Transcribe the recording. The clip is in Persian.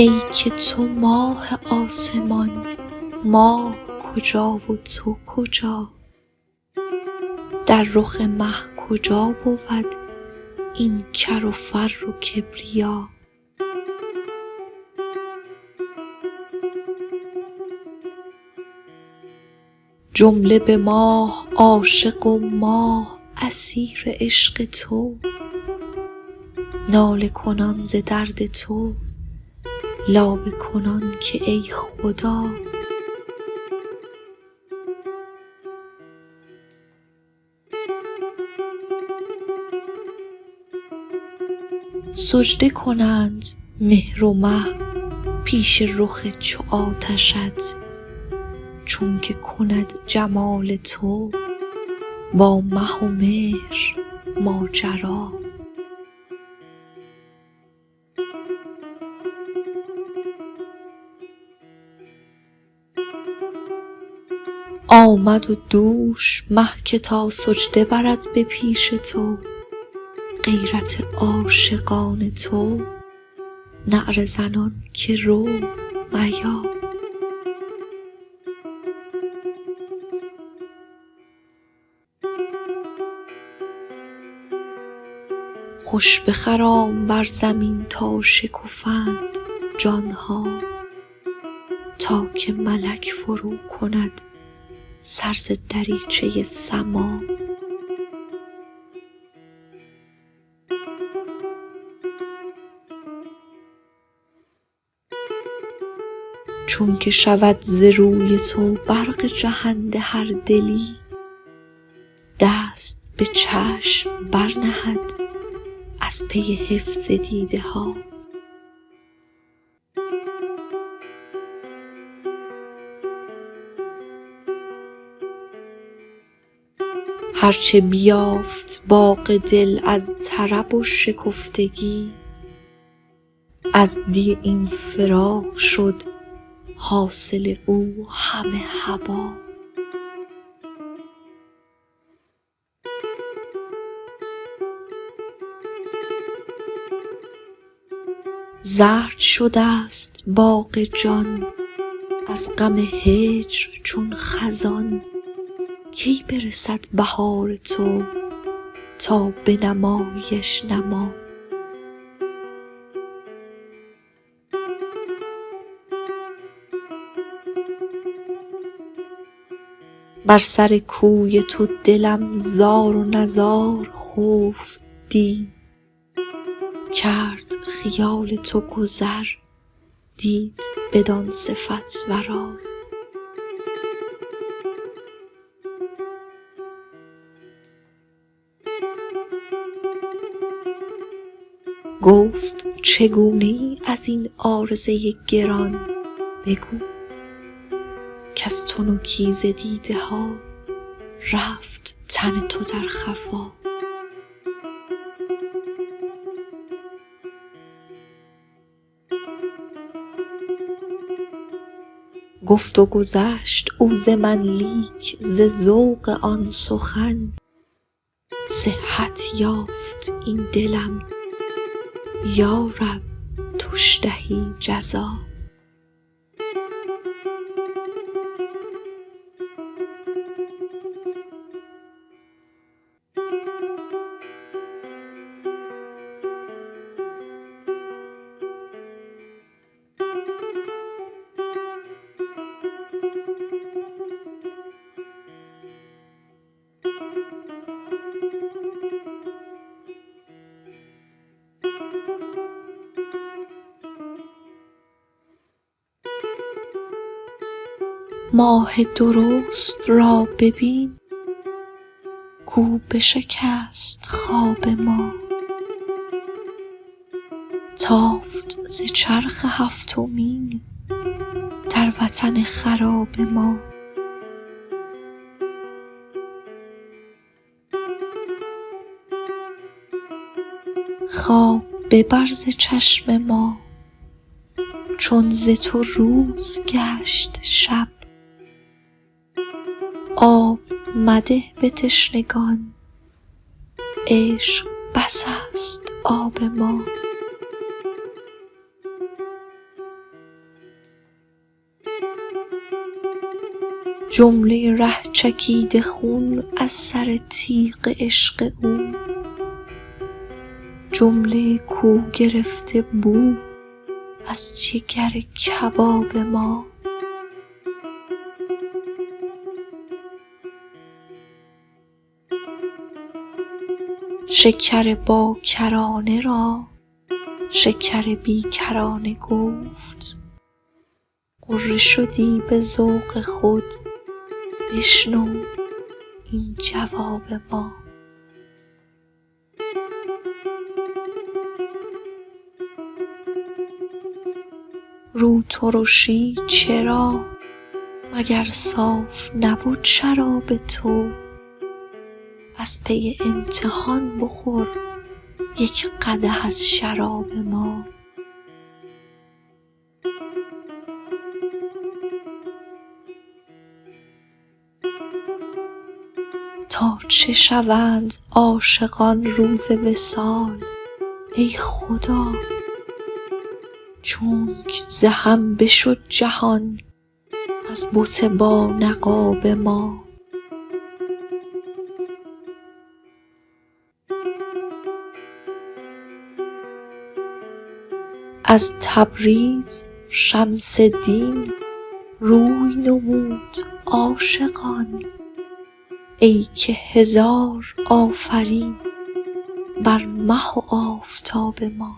ای که تو ماه آسمان، ماه کجا و تو کجا؟ در رخ مه کجا بود این کر و فر و کبریا؟ جمله به ماه عاشق و ماه اسیر عشق تو، ناله کنان ز درد تو، لابه کنان که ای خدا. سجده کنند مهر و مه پیش رخ چو آتشت، چون که کند جمال تو با مه و مهر ماجرا. آمد و دوش مه که تا سجده برد به پیش تو، غیرت عاشقان تو نعره زنان که رو میا. خوش بخرام بر زمین تا شکفند جانها، تا که ملک فرو کند سر ز دریچه سما. چون که شود ز روی تو برق جهنده هر دلی، دست به چشم برنهد از پی حفظ دیده ها. هرچه بیافت باغ دل از طرب و شکفتگی، از دی این فراق شد حاصل او همه هبا. زرد شدست باغ جان از غم هجر چون خزان، کی برسد بهار تو تا بنماییش نما. بر سر کوی تو دلم زار و نزار خفت دی، کرد خیال تو گذر دید بدان صفت ورا. گفت چگونه ای از این عارضه گران بگو، کز تنکی ز دیده ها رفت تن تو در خفا. گفت و گذشت او ز من لیک ز ذوق آن سخن، صحت یافت این دلم یا رب توش دهی جزا. ماه درست را ببین کو بشکست خواب ما، تافت ز چرخ هفتمین در وطن خراب ما. خواب ببر ز چشم ما چون ز تو روز گشت شب، آب مده به تشنگان عشق بس است آب ما. جمله ره چکیده خون از سر تیغ عشق او، جمله کو گرفته بو از جگر کباب ما. شکر با کرانه را شکر بی کرانه گفت، غره شدی به ذوق خود، بشنو این جواب ما. رو ترشی چرا؟ مگر صاف نبود شراب تو؟ از پی امتحان بخور یک قدح از شراب ما. تا چه شوند عاشقان روز وصال ای خدا، چونک ز هم بشد جهان از بت با نقاب ما. از تبریز شمس دین روی نمود عاشقان، ای که هزار آفرین بر مه و آفتاب ما.